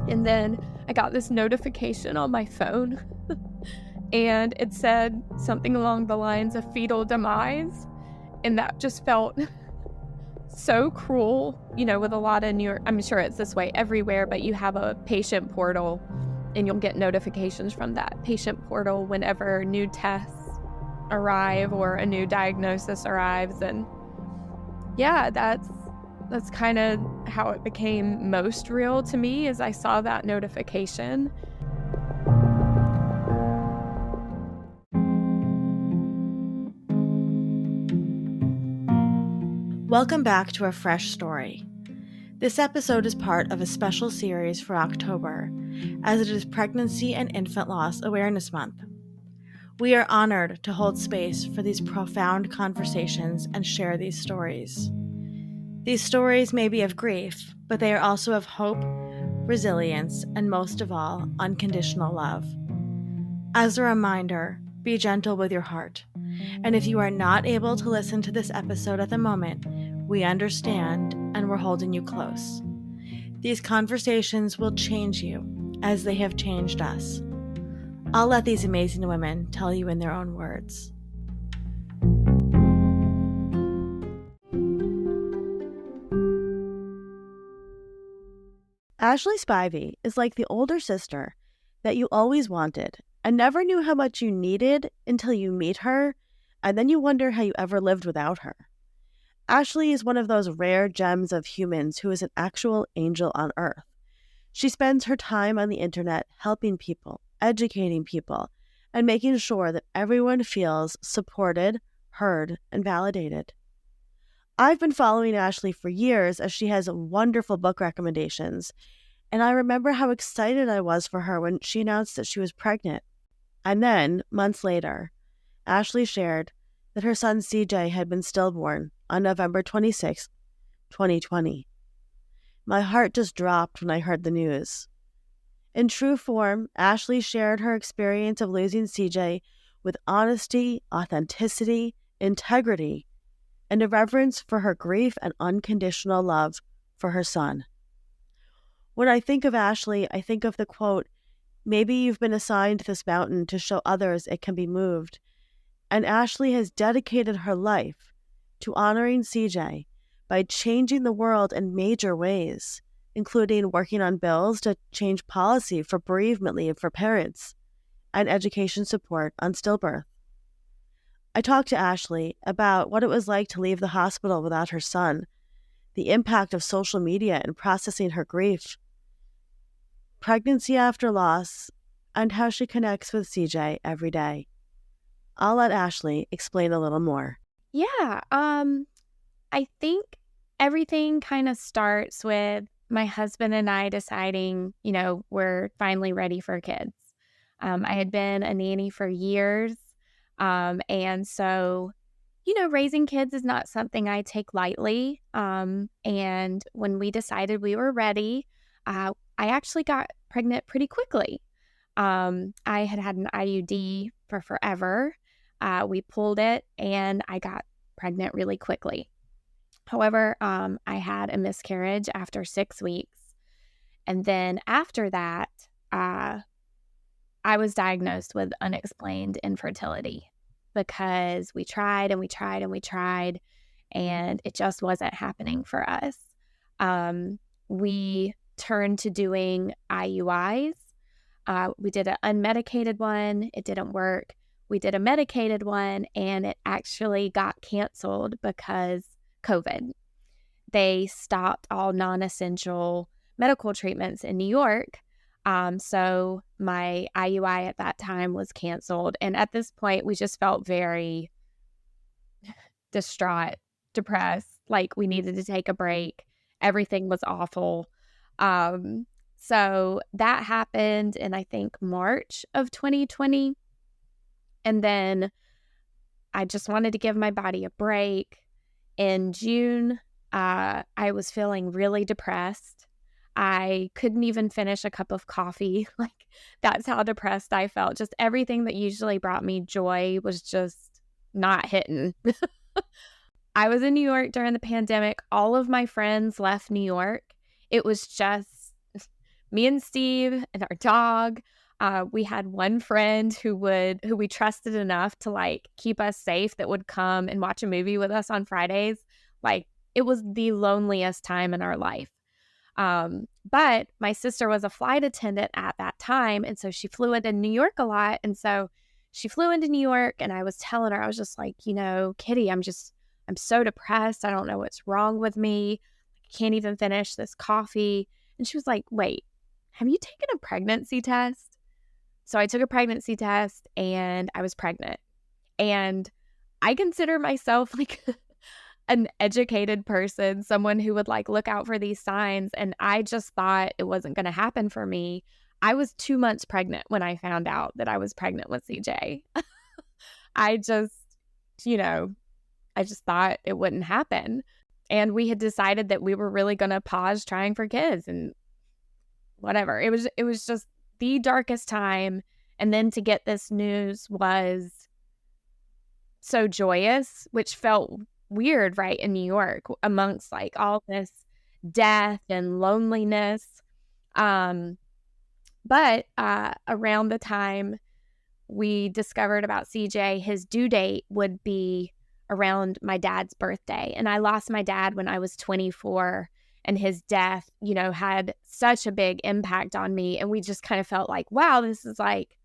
And then I got this notification on my phone and it said something along the lines of fetal demise. And that just felt so cruel, with a lot of I'm sure it's this way everywhere, but you have a patient portal and you'll get notifications from that patient portal whenever new tests arrive or a new diagnosis arrives. And yeah, that's kind of how it became most real to me, as I saw that notification. Welcome back to A Fresh Story. This episode is part of a special series for October, as it is Pregnancy and Infant Loss Awareness Month. We are honored to hold space for these profound conversations and share these stories. These stories may be of grief, but they are also of hope, resilience, and most of all, unconditional love. As a reminder, be gentle with your heart. And if you are not able to listen to this episode at the moment, we understand and we're holding you close. These conversations will change you as they have changed us. I'll let these amazing women tell you in their own words. Ashley Spivey is like the older sister that you always wanted and never knew how much you needed until you meet her, and then you wonder how you ever lived without her. Ashley is one of those rare gems of humans who is an actual angel on earth. She spends her time on the internet helping people, educating people, and making sure that everyone feels supported, heard, and validated. I've been following Ashley for years as she has wonderful book recommendations, and I remember how excited I was for her when she announced that she was pregnant. And then, months later, Ashley shared that her son CJ had been stillborn on November 26, 2020. My heart just dropped when I heard the news. In true form, Ashley shared her experience of losing CJ with honesty, authenticity, integrity, and a reverence for her grief and unconditional love for her son. When I think of Ashley, I think of the quote, "Maybe you've been assigned this mountain to show others it can be moved." And Ashley has dedicated her life to honoring CJ by changing the world in major ways, including working on bills to change policy for bereavement leave for parents and education support on stillbirth. I talked to Ashley about what it was like to leave the hospital without her son, the impact of social media in processing her grief, pregnancy after loss, and how she connects with CJ every day. I'll let Ashley explain a little more. Yeah, I think everything kind of starts with my husband and I deciding, we're finally ready for kids. I had been a nanny for years, and so, raising kids is not something I take lightly, and when we decided we were ready, I actually got pregnant pretty quickly. I had had an IUD for forever. We pulled it and I got pregnant really quickly. However, I had a miscarriage after 6 weeks. And then after that, I was diagnosed with unexplained infertility because we tried and we tried and we tried, and it just wasn't happening for us. We turned to doing IUIs. We did an unmedicated one. It didn't work. We did a medicated one, and it actually got canceled because COVID. They stopped all non-essential medical treatments in New York. So my IUI at that time was canceled. And at this point, we just felt very distraught, depressed, like we needed to take a break. Everything was awful. So that happened in, I think, March of 2020. And then I just wanted to give my body a break. In June, I was feeling really depressed. I couldn't even finish a cup of coffee. Like, that's how depressed I felt. Just everything that usually brought me joy was just not hitting. I was in New York during the pandemic. All of my friends left New York. It was just me and Steve and our dog. We had one friend who we trusted enough to like keep us safe that would come and watch a movie with us on Fridays. Like it was the loneliest time in our life. But my sister was a flight attendant at that time. And so she flew into New York a lot. And so she flew into New York and I was telling her, I was just like, Kitty, I'm so depressed. I don't know what's wrong with me. I can't even finish this coffee. And she was like, wait, have you taken a pregnancy test? So I took a pregnancy test and I was pregnant. And I consider myself like an educated person, someone who would like look out for these signs. And I just thought it wasn't going to happen for me. I was 2 months pregnant when I found out that I was pregnant with CJ. I just, you know, I just thought it wouldn't happen. And we had decided that we were really going to pause trying for kids and whatever. It was just the darkest time. And then to get this news was so joyous, which felt weird, right, in New York amongst like all this death and loneliness. But around the time we discovered about CJ, his due date would be around my dad's birthday. And I lost my dad when I was 24, and his death, had such a big impact on me. And we just kind of felt like, wow, this is like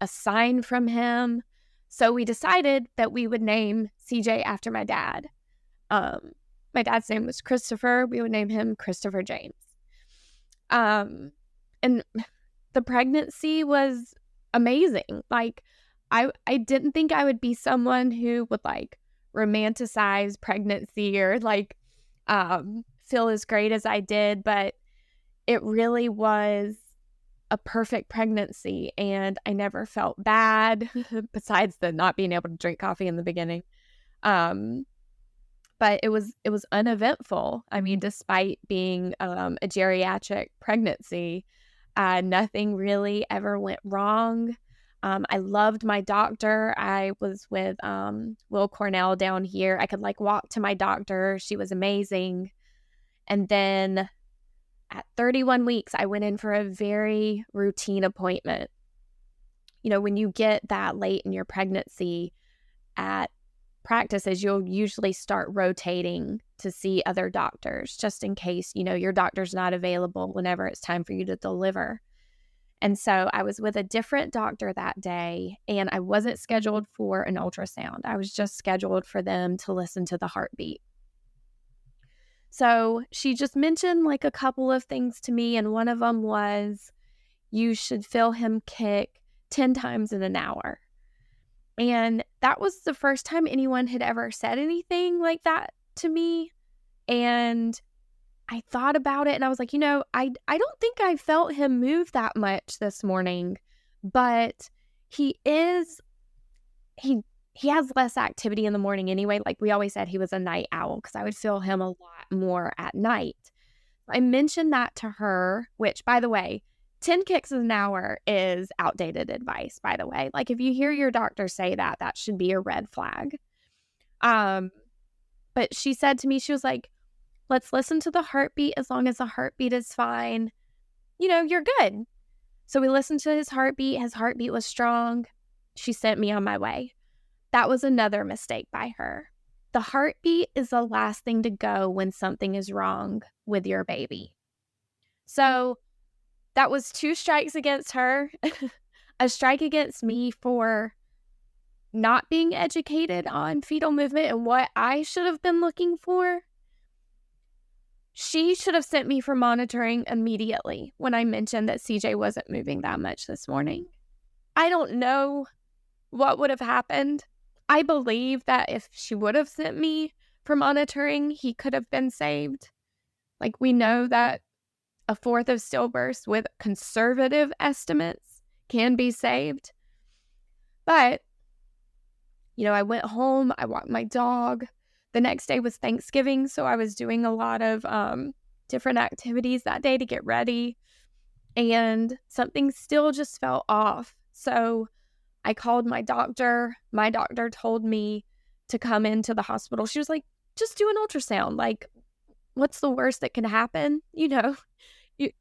a sign from him. So we decided that we would name CJ after my dad. My dad's name was Christopher. We would name him Christopher James. And the pregnancy was amazing. Like, I didn't think I would be someone who would like romanticize pregnancy or like feel as great as I did, but it really was a perfect pregnancy, and I never felt bad besides the not being able to drink coffee in the beginning. But it was uneventful. I mean, despite being a geriatric pregnancy, nothing really ever went wrong. I loved my doctor. I was with Will Cornell down here. I could like walk to my doctor. She was amazing. And then at 31 weeks, I went in for a very routine appointment. When you get that late in your pregnancy at practices, you'll usually start rotating to see other doctors just in case, your doctor's not available whenever it's time for you to deliver. And so I was with a different doctor that day, and I wasn't scheduled for an ultrasound. I was just scheduled for them to listen to the heartbeat. So she just mentioned like a couple of things to me, and one of them was you should feel him kick 10 times in an hour. And that was the first time anyone had ever said anything like that to me. And I thought about it and I was like, I don't think I felt him move that much this morning, but he has less activity in the morning anyway. Like we always said, he was a night owl because I would feel him a lot more at night. I mentioned that to her, which, by the way, 10 kicks an hour is outdated advice, by the way. Like if you hear your doctor say that, that should be a red flag. But she said to me, she was like, let's listen to the heartbeat. As long as the heartbeat is fine, you're good. So we listened to his heartbeat. His heartbeat was strong. She sent me on my way. That was another mistake by her. The heartbeat is the last thing to go when something is wrong with your baby. So that was 2 strikes against her, a strike against me for not being educated on fetal movement and what I should have been looking for. She should have sent me for monitoring immediately when I mentioned that CJ wasn't moving that much this morning. I don't know what would have happened. I believe that if she would have sent me for monitoring, he could have been saved. Like we know that a fourth of stillbirths with conservative estimates can be saved. But, I went home, I walked my dog. The next day was Thanksgiving, so I was doing a lot of different activities that day to get ready. And something still just felt off. So I called my doctor. My doctor told me to come into the hospital. She was like, just do an ultrasound. Like, what's the worst that can happen?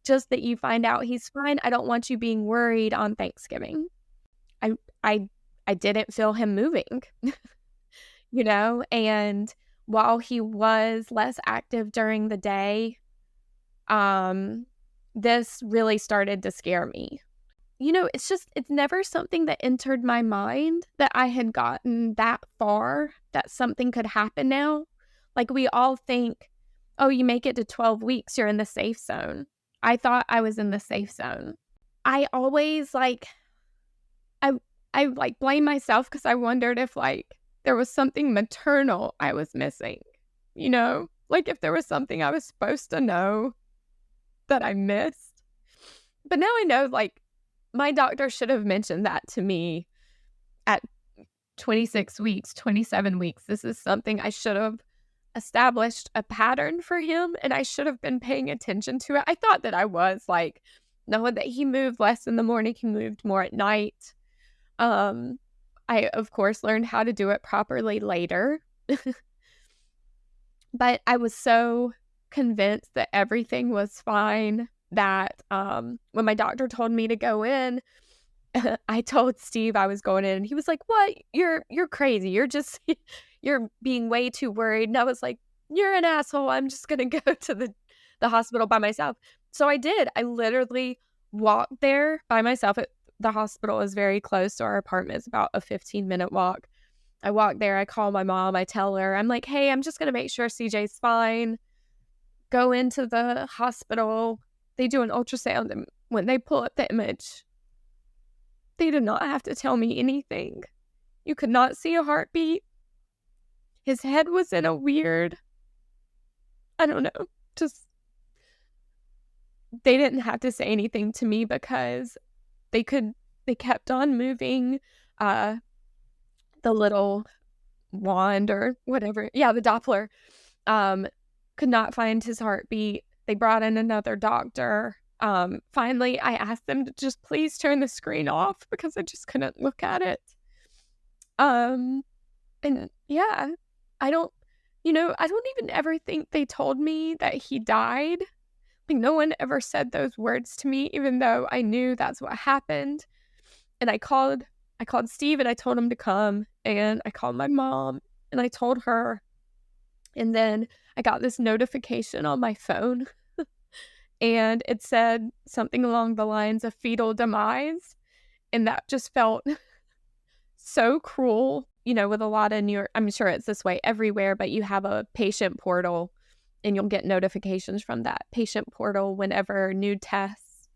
just that you find out he's fine. I don't want you being worried on Thanksgiving." I I I didn't feel him moving, and while he was less active during the day, um, this really started to scare me. It's never something that entered my mind that I had gotten that far, that something could happen now. Like, we all think, "Oh, you make it to 12 weeks, you're in the safe zone." I thought I was in the safe zone. I always, I like, blame myself because I wondered if, there was something maternal I was missing, Like, if there was something I was supposed to know that I missed. But now I know, my doctor should have mentioned that to me at 26 weeks, 27 weeks. This is something I should have established a pattern for him, and I should have been paying attention to it. I thought that I was, knowing that he moved less in the morning, he moved more at night. Um, I, of course, learned how to do it properly later. But I was so convinced that everything was fine that, when my doctor told me to go in, I told Steve I was going in, and he was like, "What? You're crazy. You're just you're being way too worried." And I was like, "You're an asshole. I'm just gonna go to the hospital by myself." So I did. I literally walked there by myself. The hospital is very close to our apartment. It's about a 15-minute walk. I walk there. I call my mom. I tell her, I'm like, "Hey, I'm just gonna make sure CJ's fine." Go into the hospital. They do an ultrasound, and when they pull up the image, they did not have to tell me anything. You could not see a heartbeat. His head was in a weird, I don't know, just, they didn't have to say anything to me because they kept on moving, uh, the little wand or whatever. Yeah, the Doppler. Um, could not find his heartbeat. They brought in another doctor. Finally, I asked them to just please turn the screen off because I just couldn't look at it. Um, and yeah, I don't, I don't even ever think they told me that he died. Like, no one ever said those words to me, even though I knew that's what happened. And I called Steve and I told him to come, and I called my mom and I told her, and then I got this notification on my phone and it said something along the lines of fetal demise. And that just felt so cruel, with a lot of New York. I'm sure it's this way everywhere, but you have a patient portal and you'll get notifications from that patient portal whenever new tests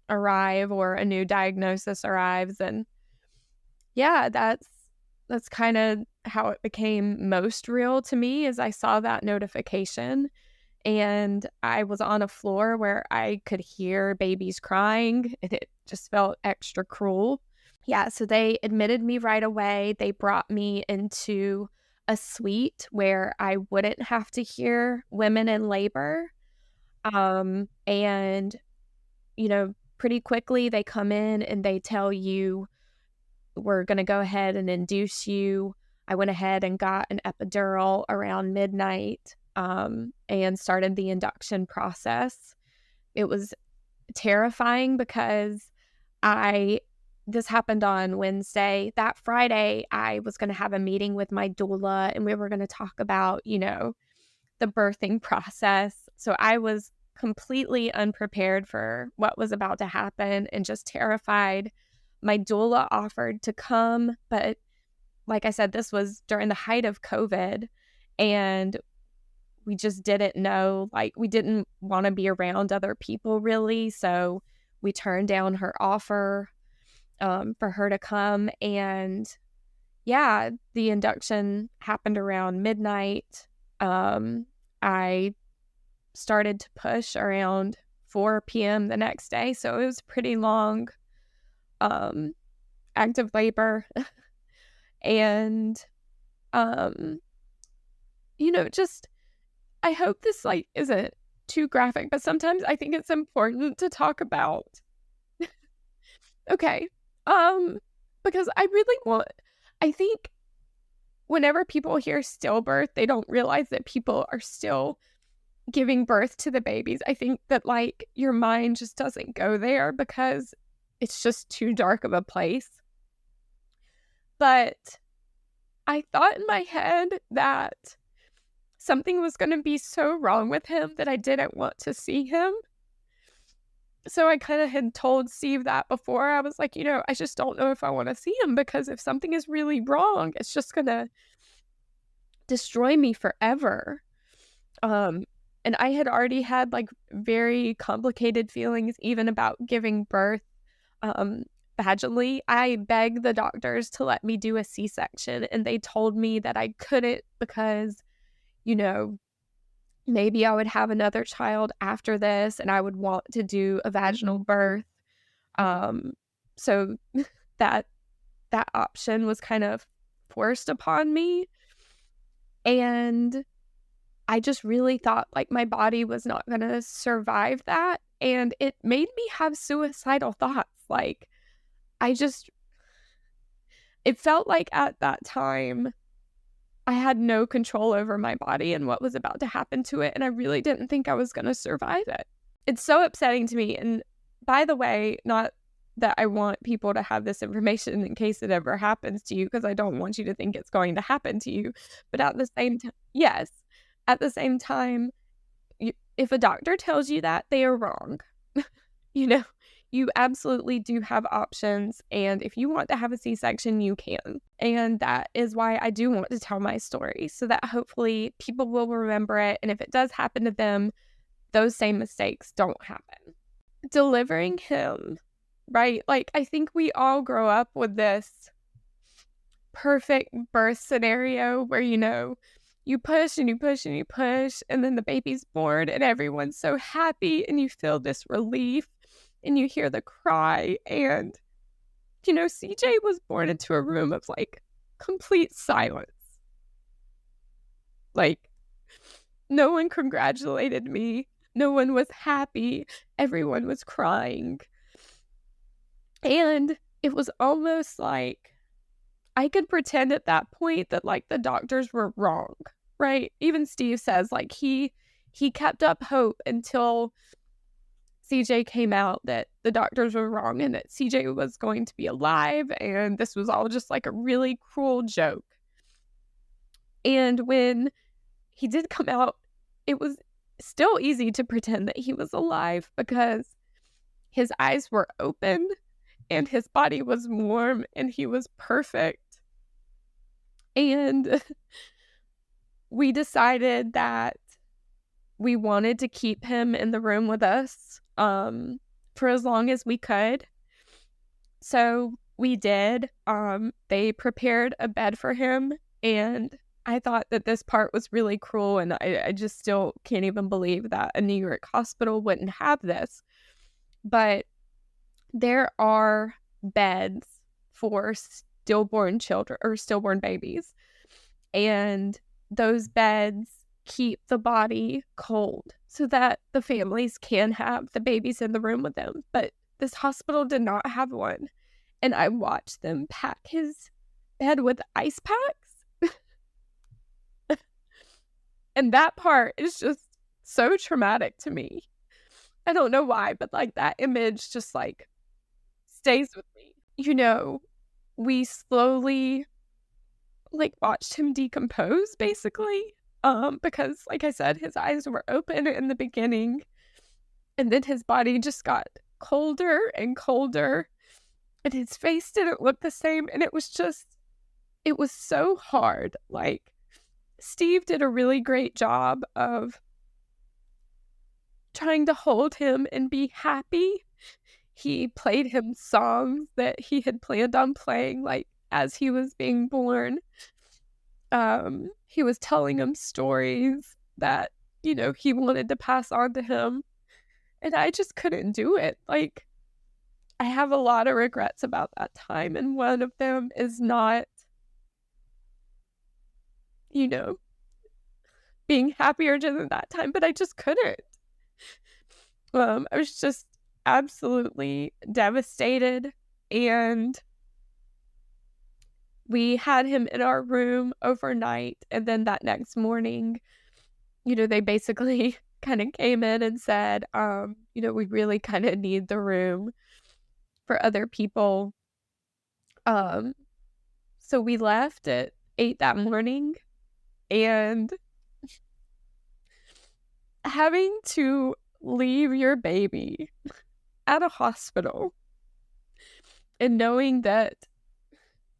arrive or a new diagnosis arrives. And yeah, that's kind of how it became most real to me, is I saw that notification and I was on a floor where I could hear babies crying, and it just felt extra cruel. Yeah, so they admitted me right away. They brought me into a suite where I wouldn't have to hear women in labor. And, pretty quickly they come in and they tell you, "We're going to go ahead and induce you." I went ahead and got an epidural around midnight, and started the induction process. It was terrifying because this happened on Wednesday. That Friday, I was going to have a meeting with my doula and we were going to talk about, the birthing process. So I was completely unprepared for what was about to happen and just terrified. My doula offered to come, but like I said, this was during the height of COVID, and we just didn't know, we didn't want to be around other people really. So we turned down her offer, for her to come. And yeah, the induction happened around midnight. I started to push around 4 p.m. the next day. So it was pretty long, active labor. And, just, I hope this isn't too graphic, but sometimes I think it's important to talk about. Okay. Because I think whenever people hear stillbirth, they don't realize that people are still giving birth to the babies. I think that, like, your mind just doesn't go there because it's just too dark of a place. But I thought in my head that something was gonna be so wrong with him that I didn't want to see him. So I kinda had told Steve that before. I was like, I just don't know if I wanna see him because if something is really wrong, it's just gonna destroy me forever. Um, and I had already had, like, very complicated feelings even about giving birth, um, vaginally. I begged the doctors to let me do a C-section, and they told me that I couldn't because, you know, maybe I would have another child after this, and I would want to do a vaginal birth. Um, so that that option was kind of forced upon me, and I just really thought, like, my body was not gonna survive that, and it made me have suicidal thoughts, like, I just it felt like at that time, I had no control over my body and what was about to happen to it, and I really didn't think I was gonna survive it. It's so upsetting to me, and by the way, not that I want people to have this information in case it ever happens to you, because I don't want you to think it's going to happen to you, but at the same time, yes, at the same time, if a doctor tells you that, they are wrong. You know, you absolutely do have options, and if you want to have a C-section, you can. And that is why I do want to tell my story, so that hopefully people will remember it, and if it does happen to them, those same mistakes don't happen. Delivering him, right? Like, I think we all grow up with this perfect birth scenario where, you push and you push and you push, and then the baby's born, and everyone's so happy, and you feel this relief, and you hear the cry. And, CJ was born into a room of, like, complete silence. Like, no one congratulated me. No one was happy. Everyone was crying. And it was almost like I could pretend at that point that, like, the doctors were wrong, right? Even Steve says, like, he kept up hope until CJ came out that the doctors were wrong and that CJ was going to be alive, and this was all just, like, a really cruel joke. And when he did come out, it was still easy to pretend that he was alive because his eyes were open and his body was warm and he was perfect. And we decided that we wanted to keep him in the room with us for as long as we could. So we did. They prepared a bed for him, and I thought that this part was really cruel, and I just still can't even believe that a New York hospital wouldn't have this. But there are beds for stillborn children or stillborn babies, and those beds keep the body cold so that the families can have the babies in the room with them. But this hospital did not have one, and I watched them pack his bed with ice packs. And that part is just so traumatic to me. I don't know why, but, like, that image just, like, stays with me. We slowly, like, watched him decompose, basically, because, like I said, his eyes were open in the beginning, and then his body just got colder and colder, and his face didn't look the same, and it was so hard. Like, Steve did a really great job of trying to hold him and be happy. He played him songs that he had planned on playing, like, as he was being born. He was telling him stories that, he wanted to pass on to him, and I just couldn't do it. Like, I have a lot of regrets about that time, and one of them is not, being happier during that time, but I just couldn't. I was just absolutely devastated, and we had him in our room overnight, and then that next morning, they basically kind of came in and said, we really kind of need the room for other people. Um, so we left at 8 that morning, and having to leave your baby at a hospital and knowing that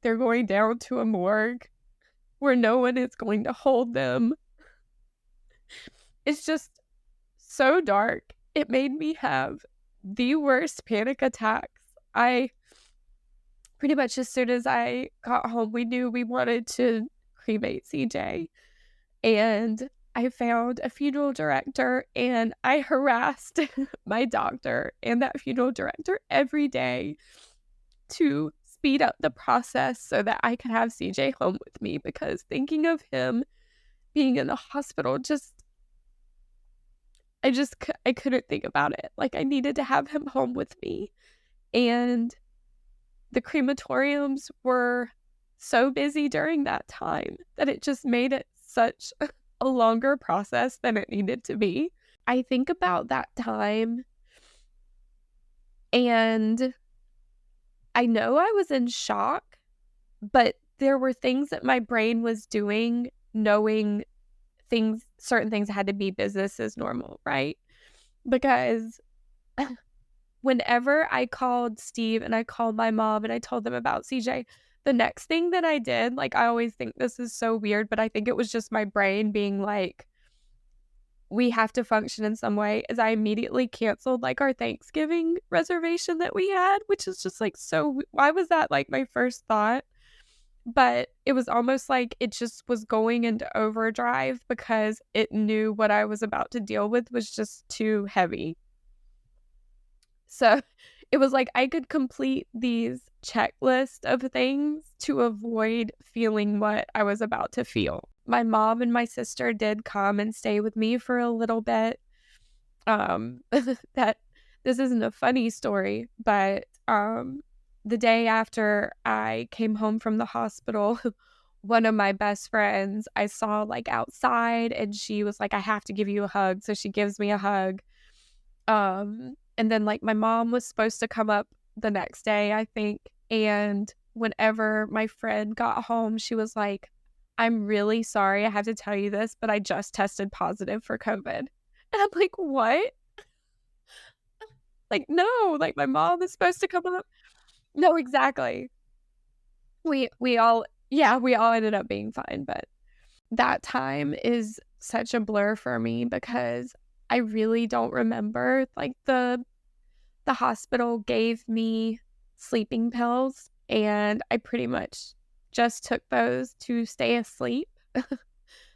they're going down to a morgue where no one is going to hold them, it's just so dark. It made me have the worst panic attacks. I pretty much, as soon as I got home, we knew we wanted to cremate CJ. And I found a funeral director, and I harassed my doctor and that funeral director every day to speed up the process so that I could have CJ home with me, because thinking of him being in the hospital, I couldn't think about it. Like, I needed to have him home with me. And the crematoriums were so busy during that time that it just made it such a longer process than it needed to be. I think about that time, and I know I was in shock, but there were things that my brain was doing, knowing certain things had to be business as normal, right? Because whenever I called Steve and I called my mom and I told them about CJ, the next thing that I did, like, I always think this is so weird, but I think it was just my brain being like, we have to function in some way, is I immediately canceled, like, our Thanksgiving reservation that we had, which is just like, so why was that like my first thought? But it was almost like it just was going into overdrive because it knew what I was about to deal with was just too heavy. So it was like I could complete these checklist of things to avoid feeling what I was about to feel. My mom and my sister did come and stay with me for a little bit. That this isn't a funny story, but the day after I came home from the hospital, one of my best friends I saw like outside, and she was like, I have to give you a hug. So she gives me a hug. And then like my mom was supposed to come up the next day, I think. And whenever my friend got home, she was like, I'm really sorry I have to tell you this, but I just tested positive for COVID. And I'm like, what? Like, no, like my mom is supposed to come up. No, exactly. We all ended up being fine, but that time is such a blur for me because I really don't remember. Like, the hospital gave me sleeping pills, and I pretty much just took those to stay asleep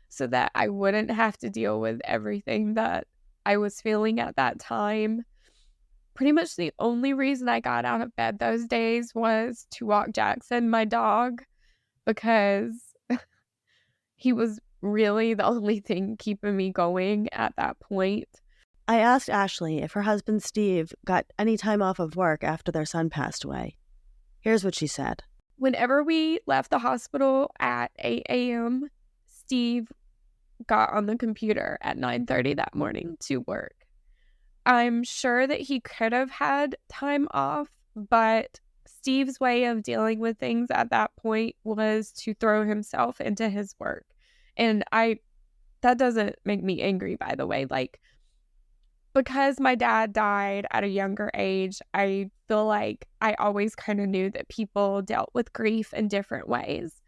so that I wouldn't have to deal with everything that I was feeling at that time. Pretty much the only reason I got out of bed those days was to walk Jackson, my dog, because he was really the only thing keeping me going at that point. I asked Ashley if her husband Steve got any time off of work after their son passed away. Here's what she said. Whenever we left the hospital at 8 a.m., Steve got on the computer at 9:30 that morning to work. I'm sure that he could have had time off, but Steve's way of dealing with things at that point was to throw himself into his work. And that doesn't make me angry, by the way. Like, because my dad died at a younger age, I feel like I always kind of knew that people dealt with grief in different ways.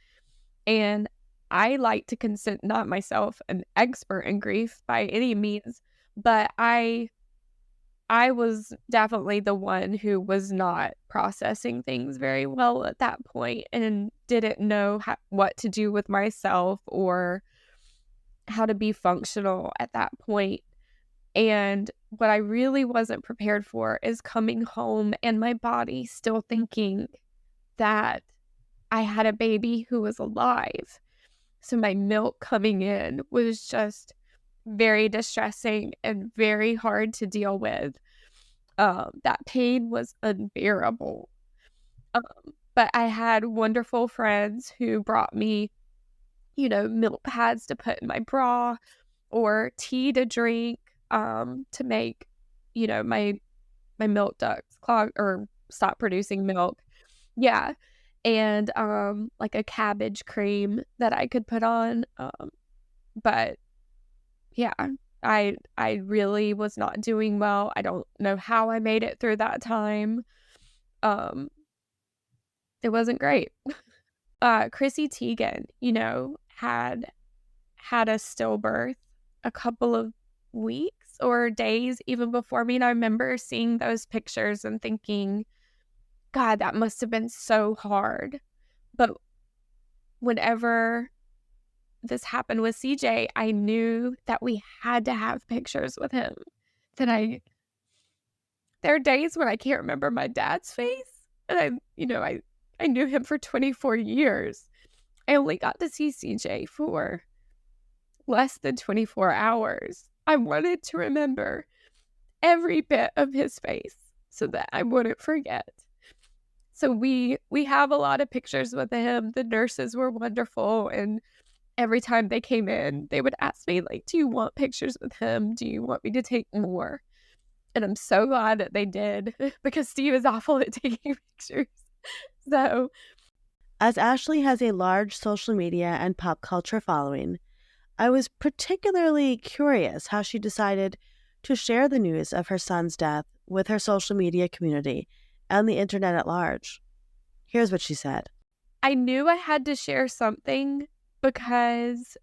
And I like to consider not myself an expert in grief by any means, but I was definitely the one who was not processing things very well at that point and didn't know what to do with myself or how to be functional at that point. And what I really wasn't prepared for is coming home and my body still thinking that I had a baby who was alive. So my milk coming in was just very distressing and very hard to deal with. That pain was unbearable. But I had wonderful friends who brought me, milk pads to put in my bra or tea to drink. to make, my milk ducts clog or stop producing milk. Yeah, and, like a cabbage cream that I could put on, but yeah, I really was not doing well. I don't know how I made it through that time. Um, it wasn't great. Chrissy Teigen, had a stillbirth a couple of weeks or days even before me, and I remember seeing those pictures and thinking, "God, that must have been so hard." But whenever this happened with CJ, I knew that we had to have pictures with him. That I There are days when I can't remember my dad's face, and I knew him for 24 years. I only got to see CJ for less than 24 hours. I wanted to remember every bit of his face so that I wouldn't forget. So we have a lot of pictures with him. The nurses were wonderful, and every time they came in, they would ask me, like, "Do you want pictures with him? Do you want me to take more?" And I'm so glad that they did because Steve is awful at taking pictures. So, As Ashley has a large social media and pop culture following, I was particularly curious how she decided to share the news of her son's death with her social media community and the internet at large. Here's what she said. I knew I had to share something because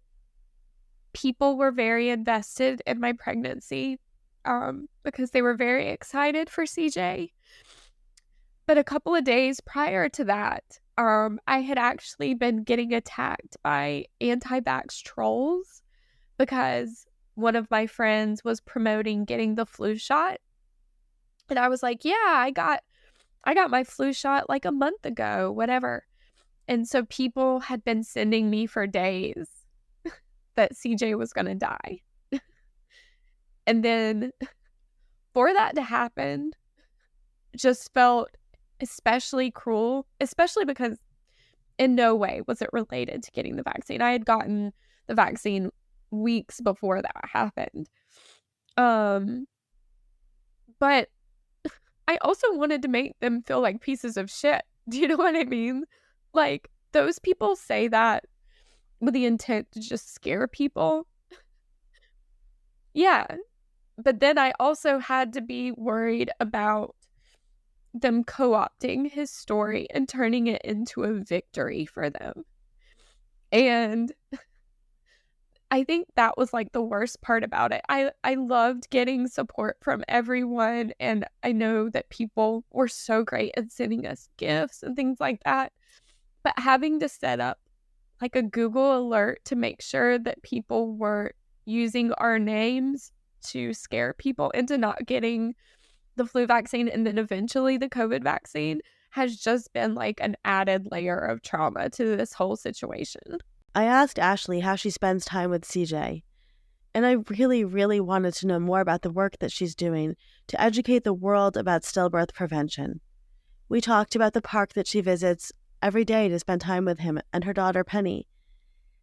people were very invested in my pregnancy, because they were very excited for CJ. But a couple of days prior to that, I had actually been getting attacked by anti-vax trolls because one of my friends was promoting getting the flu shot. And I was like, "Yeah, I got my flu shot like a month ago, whatever." And so people had been sending me for days that CJ was going to die. And then for that to happen just felt especially cruel, especially because in no way was it related to getting the vaccine. I had gotten the vaccine weeks before that happened. Um, but I also wanted to make them feel like pieces of shit. Do you know what I mean? Like, those people say that with the intent to just scare people. Yeah. But then I also had to be worried about them co-opting his story and turning it into a victory for them. And I think that was like the worst part about it. I loved getting support from everyone, and I know that people were so great at sending us gifts and things like that. But having to set up like a Google alert to make sure that people were using our names to scare people into not getting the flu vaccine and then eventually the COVID vaccine has just been like an added layer of trauma to this whole situation. I asked Ashley how she spends time with CJ, and I really, really wanted to know more about the work that she's doing to educate the world about stillbirth prevention. We talked about the park that she visits every day to spend time with him and her daughter Penny,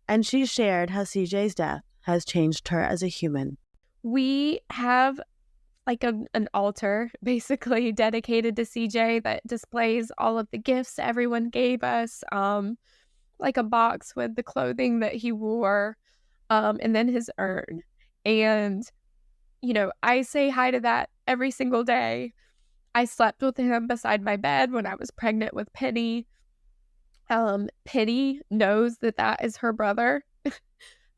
and she shared how CJ's death has changed her as a human. We have like an altar basically dedicated to CJ that displays all of the gifts everyone gave us, like a box with the clothing that he wore, and then his urn. And, I say hi to that every single day. I slept with him beside my bed when I was pregnant with Penny. Penny knows that that is her brother.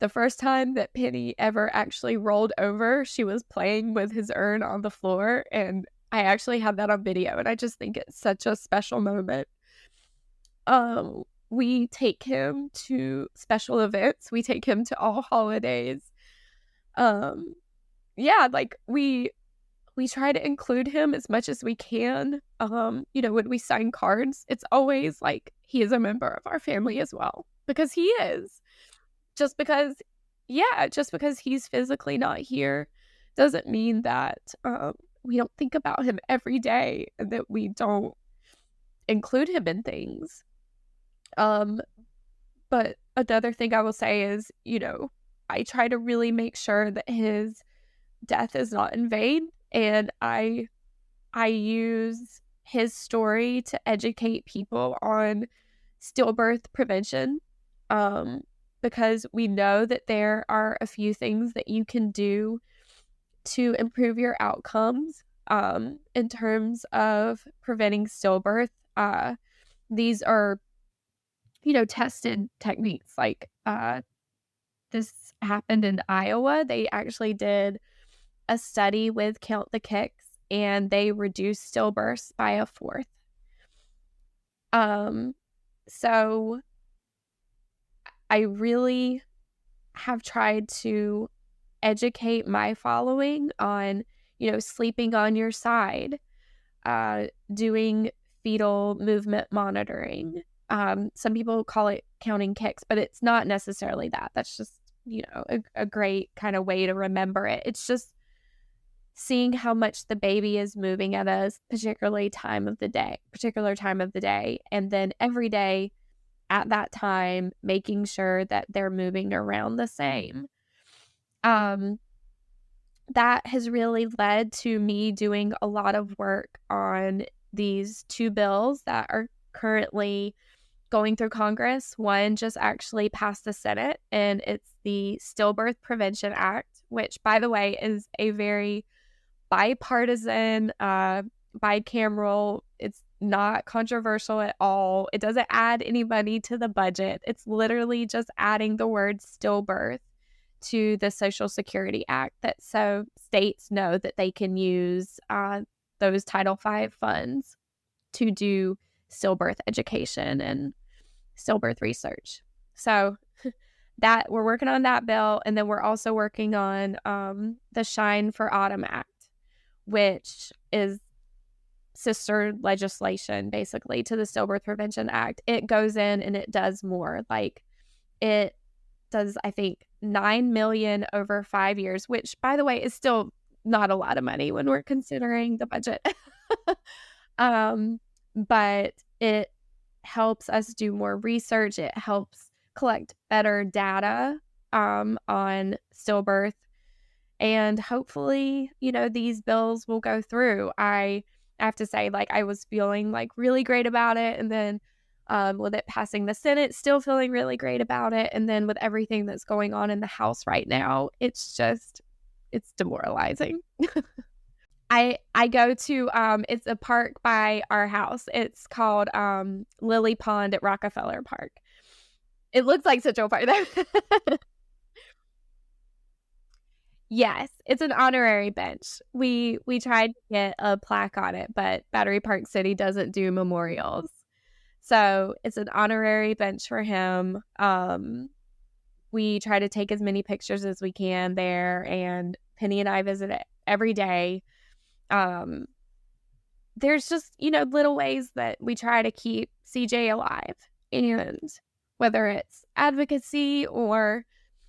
The first time that Penny ever actually rolled over, she was playing with his urn on the floor, and I actually have that on video, and I just think it's such a special moment. We take him to special events. We take him to all holidays. Um, yeah, like we try to include him as much as we can. When we sign cards, it's always like he is a member of our family as well, because he is. Just because, just because he's physically not here doesn't mean that we don't think about him every day and that we don't include him in things. But another thing I will say is, I try to really make sure that his death is not in vain, and I use his story to educate people on stillbirth prevention, um, because we know that there are a few things that you can do to improve your outcomes, in terms of preventing stillbirth. These are, tested techniques. Like, this happened in Iowa. They actually did a study with Count the Kicks, and they reduced stillbirths by a fourth. Um, so I really have tried to educate my following on, sleeping on your side, doing fetal movement monitoring. Some people call it counting kicks, but it's not necessarily that. That's just, a great kind of way to remember it. It's just seeing how much the baby is moving at a particular time of the day. And then every day at that time, making sure that they're moving around the same. Um, that has really led to me doing a lot of work on these two bills that are currently going through Congress. One just actually passed the Senate, and it's the Stillbirth Prevention Act, which, by the way, is a very bipartisan, bicameral. It's not controversial at all. It doesn't add any money to the budget. It's literally just adding the word stillbirth to the Social Security Act, that so states know that they can use those Title V funds to do stillbirth education and stillbirth research. So that we're working on that bill, and then we're also working on the Shine for Autumn Act, which is sister legislation basically to the Stillbirth Prevention Act. It goes in and it does more. Like, it does, I think, $9 million over 5 years, which, by the way, is still not a lot of money when we're considering the budget. But it helps us do more research. It helps collect better data on stillbirth. And hopefully, these bills will go through. I have to say, like, I was feeling like really great about it. And then with it passing the Senate, still feeling really great about it. And then with everything that's going on in the House right now, it's demoralizing. I go to, it's a park by our house. It's called Lily Pond at Rockefeller Park. It looks like Central Park there. Yes, it's an honorary bench. We tried to get a plaque on it, but Battery Park City doesn't do memorials. So it's an honorary bench for him. We try to take as many pictures as we can there, and Penny and I visit it every day. There's just, little ways that we try to keep CJ alive, and whether it's advocacy or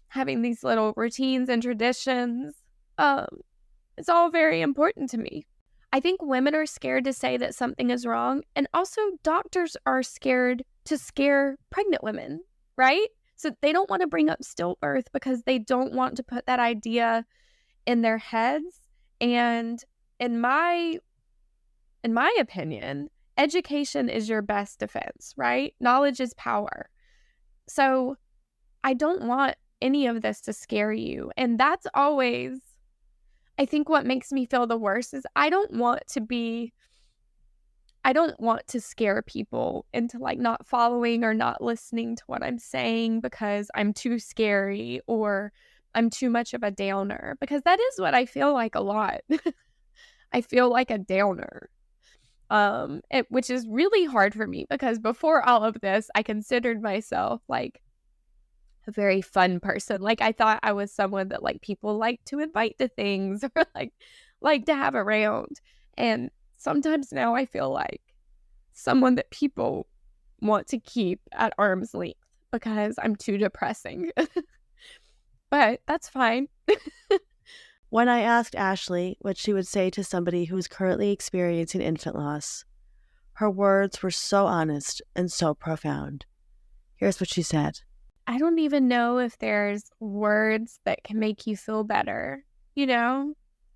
having these little routines and traditions, it's all very important to me. I think women are scared to say that something is wrong, and also doctors are scared to scare pregnant women, right? So they don't want to bring up stillbirth because they don't want to put that idea in their heads. And in my opinion, education is your best defense, right? Knowledge is power. So I don't want any of this to scare you. And that's always, I think, what makes me feel the worst is I don't want to scare people into like not following or not listening to what I'm saying because I'm too scary or I'm too much of a downer, because that is what I feel like a lot. I feel like a downer. Which is really hard for me because before all of this, I considered myself like a very fun person. Like, I thought I was someone that like people like to invite to things or like to have around. And sometimes now I feel like someone that people want to keep at arm's length because I'm too depressing. But that's fine. When I asked Ashley what she would say to somebody who is currently experiencing infant loss, her words were so honest and so profound. Here's what she said. I don't even know if there's words that can make you feel better,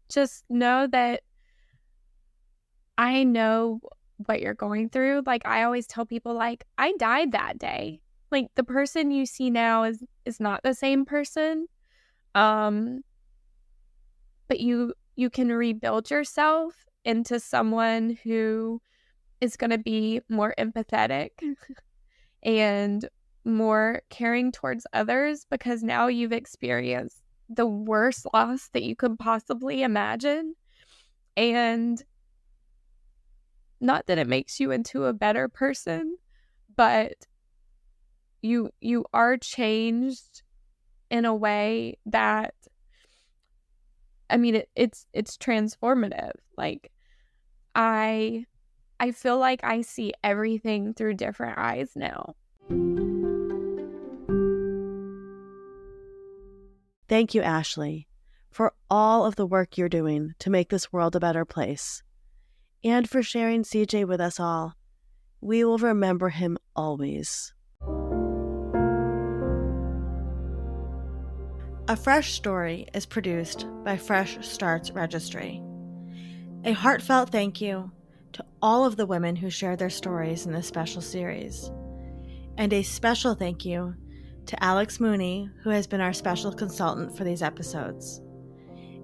just know that I know what you're going through. Like, I always tell people, like, I died that day. Like, the person you see now is not the same person. Um, but you can rebuild yourself into someone who is gonna be more empathetic and more caring towards others because now you've experienced the worst loss that you could possibly imagine. And not that it makes you into a better person, but you are changed in a way that, I mean, it's transformative. Like, I I feel like I see everything through different eyes now. Thank you, Ashley, for all of the work you're doing to make this world a better place, and for sharing CJ with us all. We will remember him always. A Fresh Story is produced by Fresh Starts Registry. A heartfelt thank you to all of the women who shared their stories in this special series. And a special thank you to Alex Mooney, who has been our special consultant for these episodes.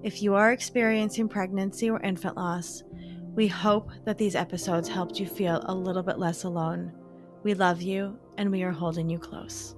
If you are experiencing pregnancy or infant loss, we hope that these episodes helped you feel a little bit less alone. We love you, and we are holding you close.